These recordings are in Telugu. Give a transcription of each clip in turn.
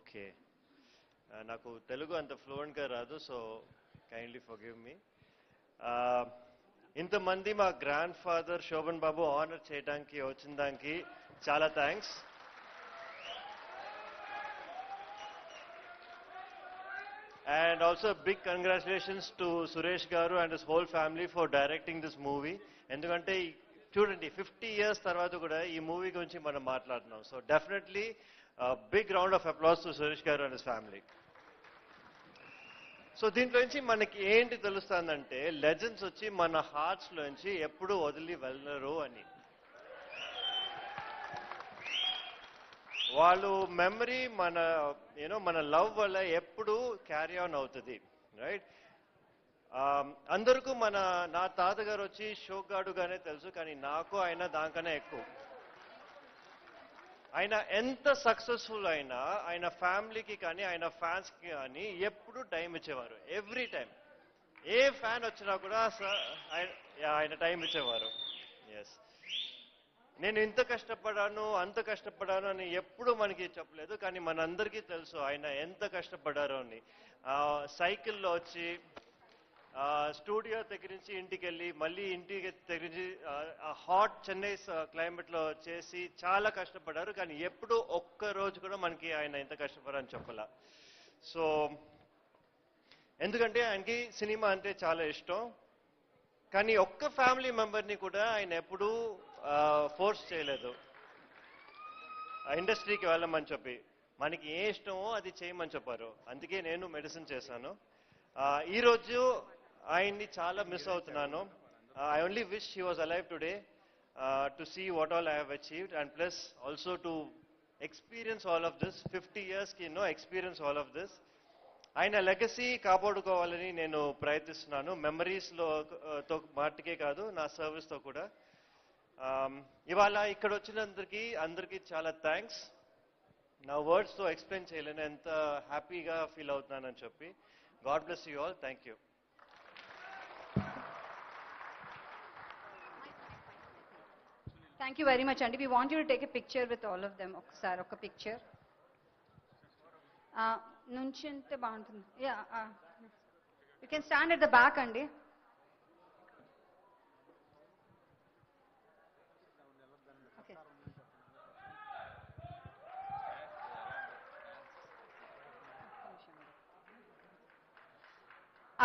ఓకే, నాకు తెలుగు అంత ఫ్లూయెంట్గా రాదు, సో కైండ్లీ ఫర్గివ్ మీ. ఇంతమంది మా గ్రాండ్ ఫాదర్ శోభన్ బాబు ఆనర్ చేయడానికి వచ్చిన దానికి చాలా thanks. And also a big congratulations to Suresh Garu and his whole family for directing this movie. ఎందుకంటే చూడండి 50 years తర్వాత కూడా ఈ మూవీ గురించి మనం మాట్లాడుతున్నాం. So definitely big round of applause to Suresh garu and his family. So దీంట్లో నుంచి మనకి ఏంటి తెలుస్తుందంటే లెజెండ్స్ వచ్చి మన హార్ట్స్ లోంచి ఎప్పుడు వదిలి వెళ్ళరు అని. వాళ్ళు మెమరీ మన లవ్ వల్ల ఎప్పుడు క్యారీ ఆన్ అవుతుంది, రైట్? అందరికీ నా తాతగారు వచ్చి షోగాడుగానే తెలుసు, కానీ నాకు ఆయన దానికన్నా ఎక్కువ. ఆయన ఎంత సక్సెస్ఫుల్ అయినా ఆయన ఫ్యామిలీకి కానీ ఆయన ఫ్యాన్స్కి కానీ ఎప్పుడు టైం ఇచ్చేవారు. ఎవ్రీ టైం ఏ ఫ్యాన్ వచ్చినా కూడా ఆయన టైం ఇచ్చేవారు. ఎస్, నేను ఇంత కష్టపడాను అంత కష్టపడాను అని ఎప్పుడు మనకి చెప్పలేదు, కానీ మనందరికీ తెలుసు ఆయన ఎంత కష్టపడారో అని. సైకిల్లో వచ్చి స్టూడియో దగ్గర నుంచి ఇంటికి వెళ్ళి మళ్ళీ ఇంటికి దగ్గర నుంచి హాట్ చెన్నై క్లైమేట్లో చేసి చాలా కష్టపడ్డారు, కానీ ఎప్పుడు ఒక్క రోజు కూడా మనకి ఆయన ఎంత కష్టపడారని చెప్పాల. సో ఎందుకంటే ఆయనకి సినిమా అంటే చాలా ఇష్టం, కానీ ఒక్క ఫ్యామిలీ మెంబర్ని కూడా ఆయన ఎప్పుడూ ఫోర్స్ చేయలేదు ఇండస్ట్రీకి వెళ్ళమని చెప్పి. మనకి ఏ ఇష్టమో అది చేయమని చెప్పారు, అందుకే నేను మెడిసిన్ చేశాను. ఈరోజు ఆయన్ని చాలా మిస్ అవుతున్నాను. I only wish he was alive today to see what all I have achieved and plus also to experience all of this. 50 yearsకి ఎక్స్పీరియన్స్ ఆల్ ఆఫ్ దిస్. ఆయన లెగసీ కాపాడుకోవాలని నేను ప్రయత్నిస్తున్నాను, మెమరీస్లో తో మాటకే కాదు నా సర్వీస్తో కూడా. ఇవాళ ఇక్కడ వచ్చినందరికీ చాలా థ్యాంక్స్. నా వర్డ్స్తో ఎక్స్ప్లెయిన్ చేయలేను ఎంత హ్యాపీగా ఫీల్ అవుతున్నానని చెప్పి. God bless you all. Thank you. Thank you very much, Andy. We want you to take a picture with all of them. ఒకసారి ఒక పిక్చర్ నుంచి ఉంటే బాగుంటుంది. You can stand at the back అండి.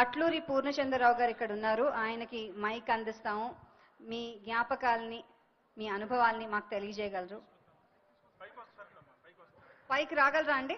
అట్లూరి పూర్ణచంద్రరావు గారు ఇక్కడ ఉన్నారు, ఆయనకి మైక్ అందిస్తాము. మీ జ్ఞాపకాలని మీ అనుభవాల్ని మాకు తెలియజేయగలరు. పైకి రాగలరా అండి?